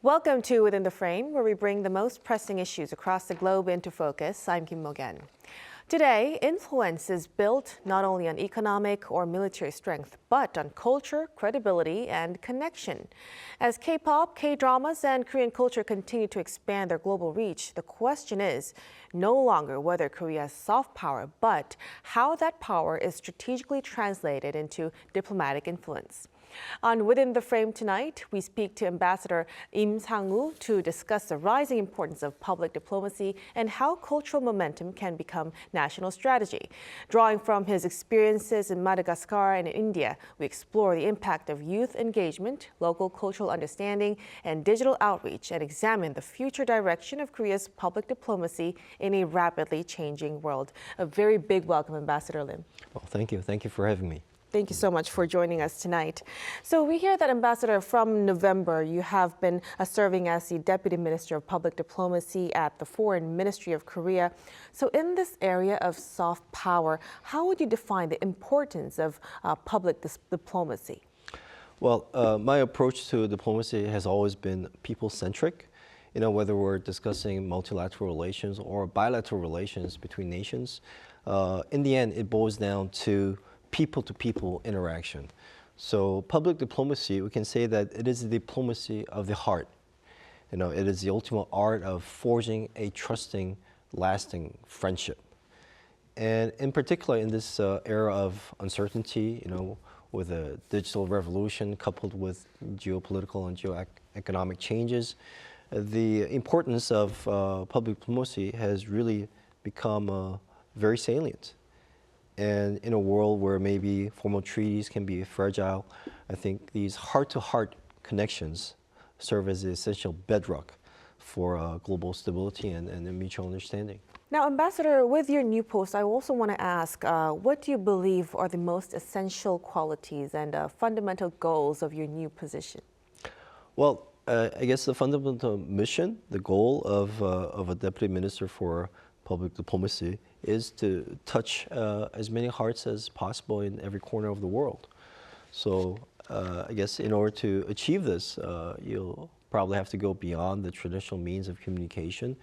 Welcome to Within the Frame, where we bring the most pressing issues across the globe into focus. I'm Kim Mok-yeon. Today, influence is built not only on economic or military strength, but on culture, credibility, and connection. As K-pop, K-dramas, and Korean culture continue to expand their global reach, the question is no longer whether Korea has soft power, but how that power is strategically translated into diplomatic influence. On Within the Frame tonight, we speak to Ambassador Lim Sang-woo to discuss the rising importance of public diplomacy and how cultural momentum can become national strategy. Drawing from his experiences in Madagascar and India, we explore the impact of youth engagement, local cultural understanding, and digital outreach, and examine the future direction of Korea's public diplomacy in a rapidly changing world. A very big welcome, Ambassador Lim. Well, thank you. Thank you for having me. Thank you so much for joining us tonight. So we hear that, Ambassador, from November, you have been serving as the Deputy Minister of Public Diplomacy at the Foreign Ministry of Korea. So in this area of soft power, how would you define the importance of public diplomacy? Well, my approach to diplomacy has always been people-centric. You know, whether we're discussing multilateral relations or bilateral relations between nations, in the end, it boils down to people-to-people interaction. So public diplomacy, we can say that it is the diplomacy of the heart. You know, it is the ultimate art of forging a trusting, lasting friendship. And in particular, in this era of uncertainty, you know, with a digital revolution coupled with geopolitical and geoeconomic changes, the importance of public diplomacy has really become very salient. And in a world where maybe formal treaties can be fragile, I think these heart-to-heart connections serve as the essential bedrock for global stability and mutual understanding. Now, Ambassador, with your new post, I also want to ask, what do you believe are the most essential qualities and fundamental goals of your new position? Well, I guess the fundamental mission, the goal of a deputy minister for public diplomacy is to touch as many hearts as possible in every corner of the world. So I guess in order to achieve this, you'll probably have to go beyond the traditional means of communication.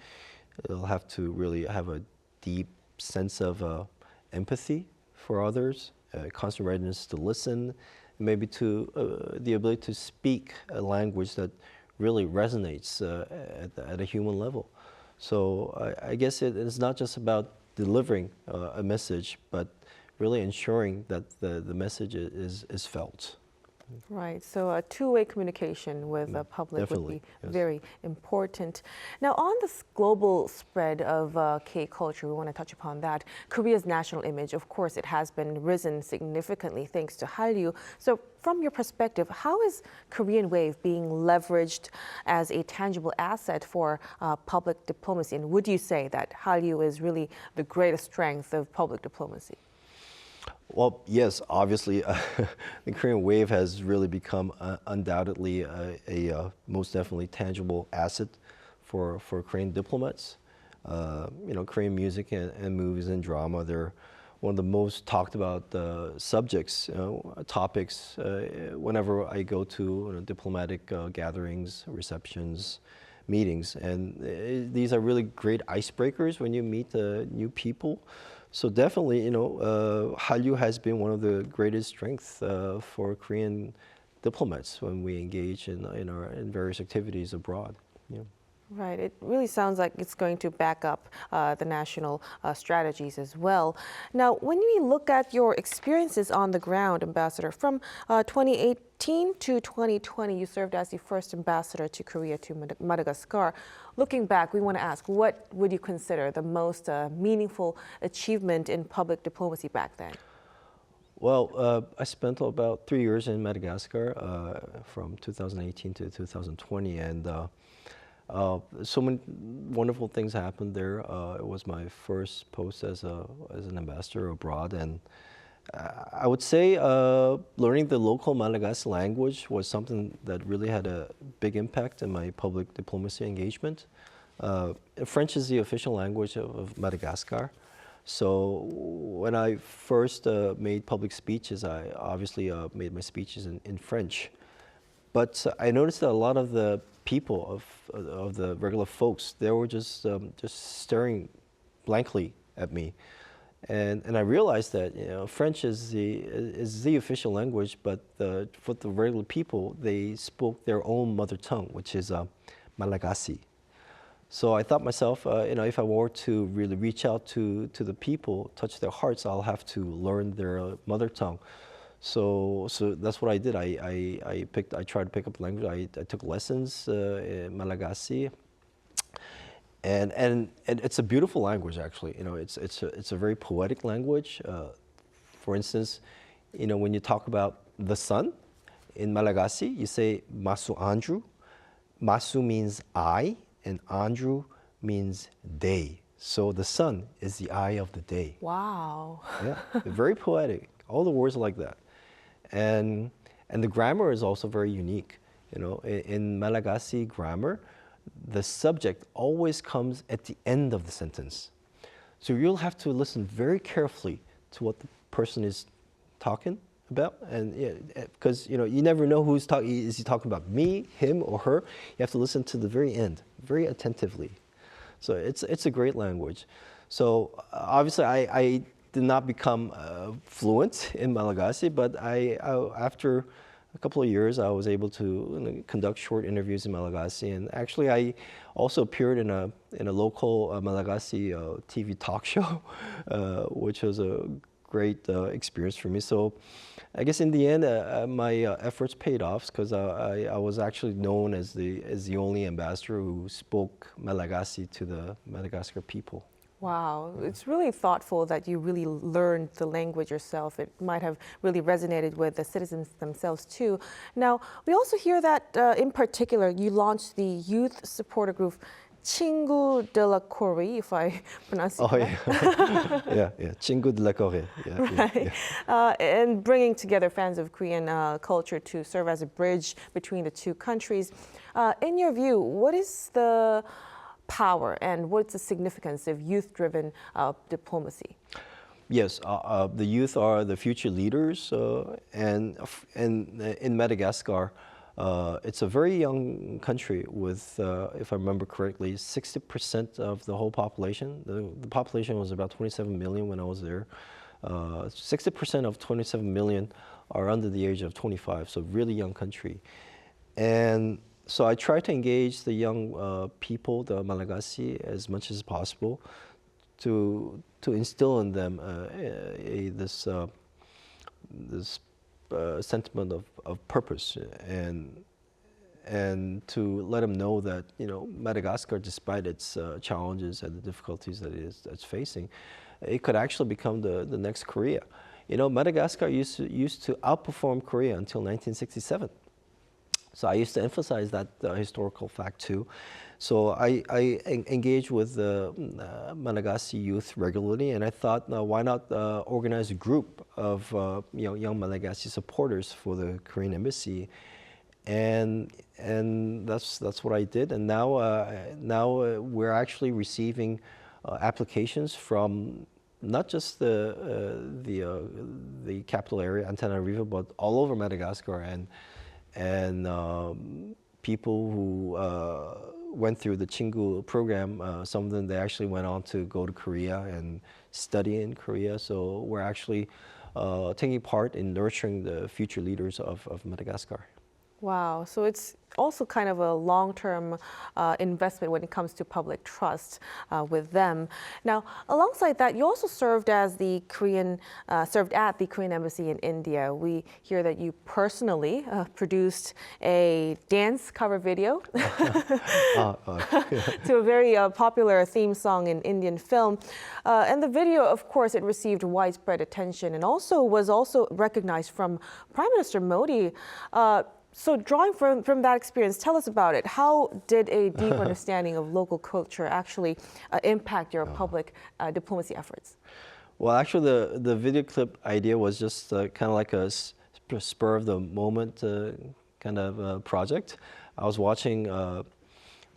You'll have to really have a deep sense of empathy for others, constant readiness to listen, maybe to the ability to speak a language that really resonates at a human level. So I guess it is not just about delivering a message, but really ensuring that the message is felt. Right, so a two-way communication with the public Definitely, would be very important. Now, on this global spread of K-culture, we want to touch upon that. Korea's national image, of course, it has been risen significantly thanks to Hallyu. So from your perspective, how is Korean Wave being leveraged as a tangible asset for public diplomacy? And would you say that Hallyu is really the greatest strength of public diplomacy? Well, yes, obviously, the Korean Wave has really become undoubtedly a most definitely tangible asset for Korean diplomats. You know, Korean music and movies and drama, they're one of the most talked about subjects, topics, whenever I go to diplomatic gatherings, receptions, meetings. And these are really great icebreakers when you meet new people. So definitely, you know, Hallyu has been one of the greatest strengths for Korean diplomats when we engage in various activities abroad. Yeah. Right. It really sounds like it's going to back up the national strategies as well. Now, when we look at your experiences on the ground, Ambassador, from 2018 to 2020, you served as the first ambassador to Korea to Madagascar. Looking back, we want to ask, what would you consider the most meaningful achievement in public diplomacy back then? Well, I spent about 3 years in Madagascar from 2018 to 2020, and so many wonderful things happened there. It was my first post as an ambassador abroad, and I would say learning the local Malagasy language was something that really had a big impact in my public diplomacy engagement. French is the official language of Madagascar. So when I first made public speeches, I obviously made my speeches in French. But I noticed that a lot of the people, of the regular folks, they were just staring blankly at me. And I realized that French is the official language, but for the regular people, they spoke their own mother tongue, which is Malagasy. So I thought myself, if I were to really reach out to the people, touch their hearts, I'll have to learn their mother tongue. So that's what I did. I tried to pick up language. I took lessons in Malagasy. And it's a beautiful language, actually. It's a very poetic language. For instance, when you talk about the sun in Malagasy, you say Masu Andrew. Masu means eye, and Andrew means day. So the sun is the eye of the day. Wow. Yeah, very poetic. All the words are like that, and the grammar is also very unique. In Malagasy grammar, the subject always comes at the end of the sentence. So you'll have to listen very carefully to what the person is talking about. And because you never know who's talking. Is he talking about me, him, or her? You have to listen to the very end, very attentively. So it's a great language. So obviously I did not become fluent in Malagasy, but after a couple of years, I was able to conduct short interviews in Malagasy, and actually, I also appeared in a local Malagasy TV talk show, which was a great experience for me. So, I guess in the end, my efforts paid off because I was actually known as the only ambassador who spoke Malagasy to the Madagascar people. Wow, it's really thoughtful that you really learned the language yourself. It might have really resonated with the citizens themselves too. Now, we also hear that in particular, you launched the youth supporter group 친구 de la Corée, if I pronounce it correct. Yeah, 친구 de la Corée. Right. Yeah. And bringing together fans of Korean culture to serve as a bridge between the two countries. In your view, what is the power and what's the significance of youth-driven diplomacy? Yes, the youth are the future leaders, and in Madagascar, it's a very young country with, if I remember correctly, 60% of the whole population. The population was about 27 million when I was there. 60% of 27 million are under the age of 25, so really young country. And so I try to engage the young people, the Malagasy, as much as possible to instill in them this sentiment of purpose and to let them know that Madagascar, despite its challenges and the difficulties that it's facing, it could actually become the next Korea. Madagascar used to outperform Korea until 1967. So I used to emphasize that historical fact too. So I engage with the Malagasy youth regularly, and I thought, why not organize a group of young Malagasy supporters for the Korean embassy, and that's what I did. And now we're actually receiving applications from not just the capital area, Antananarivo, but all over Madagascar, and people who went through the 친구 program, some of them, they actually went on to go to Korea and study in Korea. So we're actually taking part in nurturing the future leaders of Madagascar. Wow, so it's also kind of a long-term investment when it comes to public trust with them. Now, alongside that, you also served at the Korean Embassy in India. We hear that you personally produced a dance cover video to a very popular theme song in Indian film. And the video, of course, it received widespread attention and was also recognized from Prime Minister Modi. So drawing from that experience, tell us about it. How did a deep understanding of local culture actually impact your public diplomacy efforts? Well, actually, the video clip idea was just kind of like a spur of the moment kind of project. I was watching the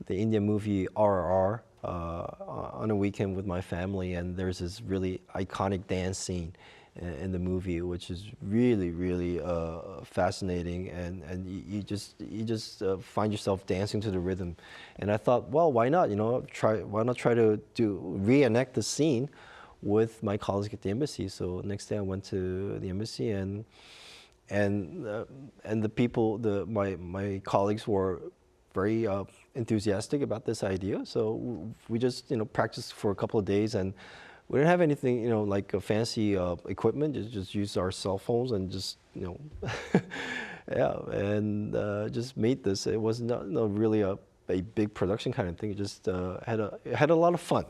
Indian movie RRR on a weekend with my family, and there's this really iconic dance scene. in the movie, which is really, really fascinating, and you just find yourself dancing to the rhythm. And I thought, well, why not? Why not try to reenact the scene with my colleagues at the embassy? So next day I went to the embassy, and the people, my colleagues were very enthusiastic about this idea. So we just practiced for a couple of days, and we didn't have anything like a fancy equipment. Just used our cell phones and just yeah, and just made this. It was not really a big production kind of thing. It just had a lot of fun.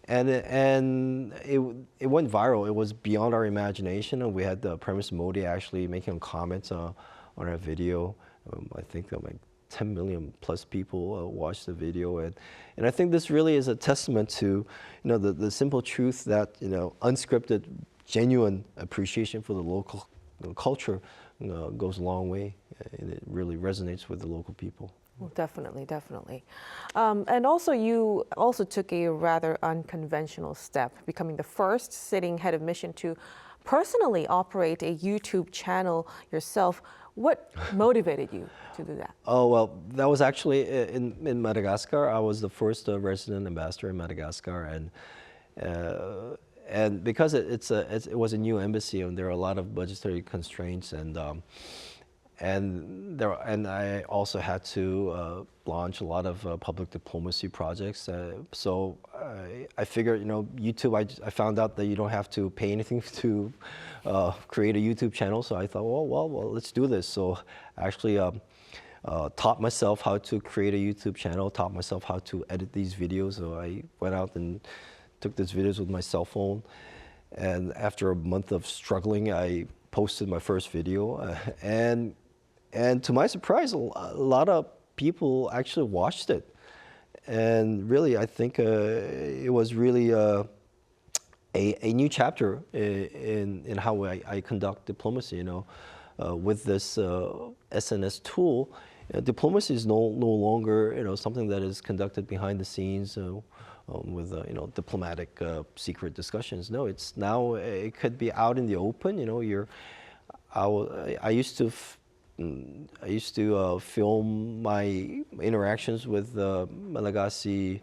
And it went viral. It was beyond our imagination, and we had the Premise Modi actually making comments on our video. I think like 10 million plus people watched the video, and I think this really is a testament to the simple truth that unscripted, genuine appreciation for the local culture goes a long way, and it really resonates with the local people. Well, definitely, definitely. And also, you also took a rather unconventional step, becoming the first sitting head of mission to personally operate a YouTube channel yourself. What motivated you to do that? Oh, well, that was actually in Madagascar. I was the first resident ambassador in Madagascar, and because it was a new embassy, and there are a lot of budgetary constraints, and I also had to launch a lot of public diplomacy projects. So I figured, YouTube. I found out that you don't have to pay anything to create a YouTube channel. So I thought, well, let's do this. So I actually taught myself how to create a YouTube channel. Taught myself how to edit these videos. So I went out and took these videos with my cell phone. And after a month of struggling, I posted my first video, and to my surprise, a lot of people actually watched it. And really, I think it was really a new chapter in how I conduct diplomacy. With this SNS tool, diplomacy is no longer something that is conducted behind the scenes with diplomatic secret discussions. No, it's now it could be out in the open. I used to film my interactions with Malagasy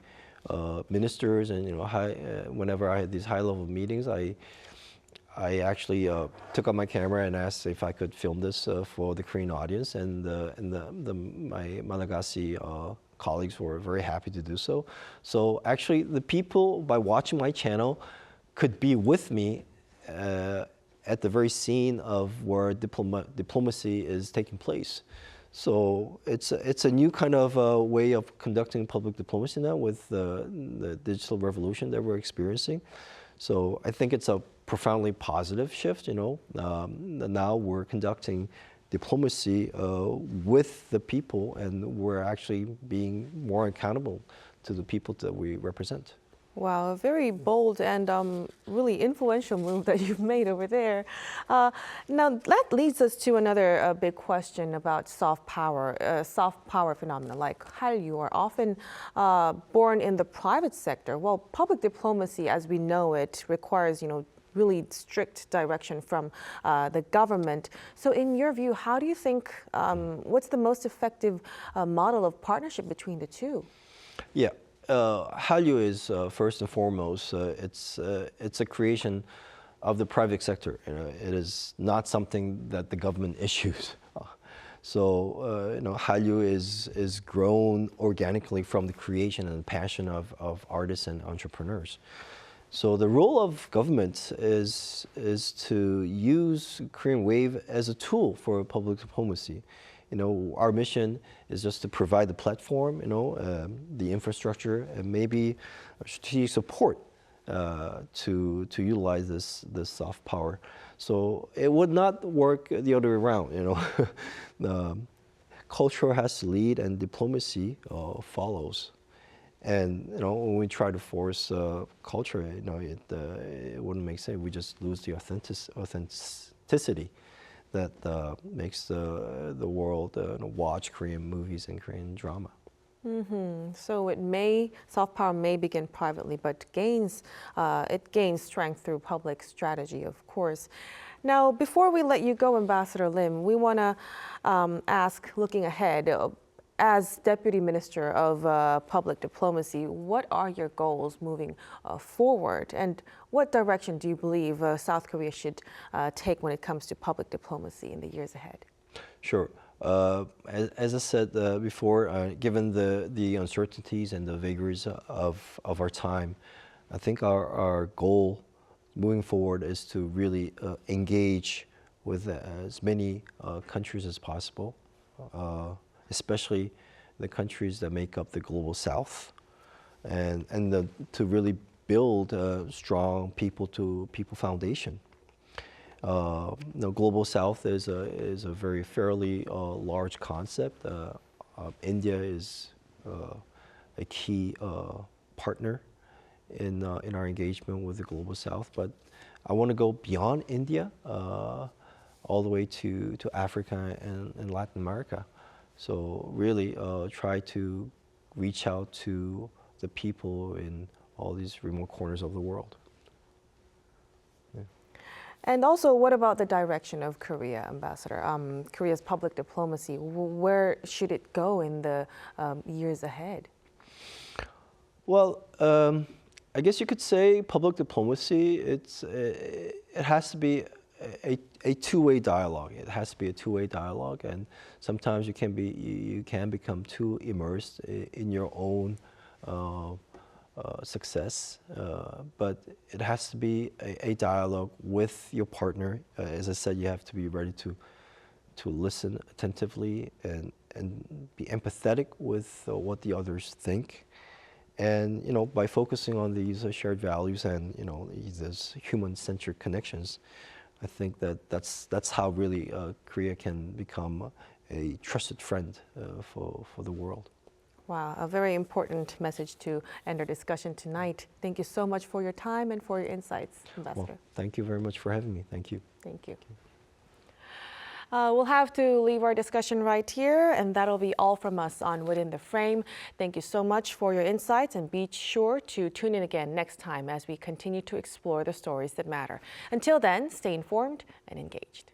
ministers, and whenever I had these high-level meetings, I actually took out my camera and asked if I could film this for the Korean audience, and my Malagasy colleagues were very happy to do so. So actually, the people, by watching my channel, could be with me at the very scene of where diplomacy is taking place. So it's a new kind of way of conducting public diplomacy now with the digital revolution that we're experiencing. So I think it's a profoundly positive shift. Now we're conducting diplomacy with the people, and we're actually being more accountable to the people that we represent. Wow, a very bold and really influential move that you've made over there. Now, that leads us to another big question about soft power. Soft power phenomena like Hallyu are often born in the private sector. Well, public diplomacy, as we know it, requires, really strict direction from the government. So in your view, how do you think, what's the most effective model of partnership between the two? Yeah. Hallyu is first and foremost, it's a creation of the private sector. It is not something that the government issues. So Hallyu is grown organically from the creation and the passion of artists and entrepreneurs. So the role of government is to use Korean Wave as a tool for public diplomacy. Our mission is just to provide the platform, the infrastructure, and maybe strategic support to utilize this soft power. So it would not work the other way around. Culture has to lead, and diplomacy follows. And when we try to force culture, it wouldn't make sense. We just lose the authenticity that makes the world watch Korean movies and Korean drama. So soft power may begin privately, but it gains strength through public strategy, of course. Now, before we let you go, Ambassador Lim, we want to ask, looking ahead, as Deputy Minister of Public Diplomacy, what are your goals moving forward? And what direction do you believe South Korea should take when it comes to public diplomacy in the years ahead? Sure. As I said before, given the uncertainties and the vagaries of our time, I think our goal moving forward is to really engage with as many countries as possible, especially the countries that make up the global South, and to really build a strong people-to-people foundation. The global South is a very fairly large concept. India is a key partner in our engagement with the global South, but I want to go beyond India, all the way to Africa and Latin America. So really try to reach out to the people in all these remote corners of the world. And also, what about the direction of Korea, Ambassador? Korea's public diplomacy, where should it go in the years ahead? Well, I guess you could say public diplomacy, it has to be a two-way dialogue. It has to be a two-way dialogue, and sometimes you can become too immersed in your own success, but it has to be a dialogue with your partner. As I said, you have to be ready to listen attentively and be empathetic with what the others think. And by focusing on these shared values and these human-centric connections, I think that's how really Korea can become a trusted friend for the world. Wow, a very important message to end our discussion tonight. Thank you so much for your time and for your insights, Ambassador. Well, thank you very much for having me. Thank you. Thank you. We'll have to leave our discussion right here, and that'll be all from us on Within the Frame. Thank you so much for your insights, and be sure to tune in again next time as we continue to explore the stories that matter. Until then, stay informed and engaged.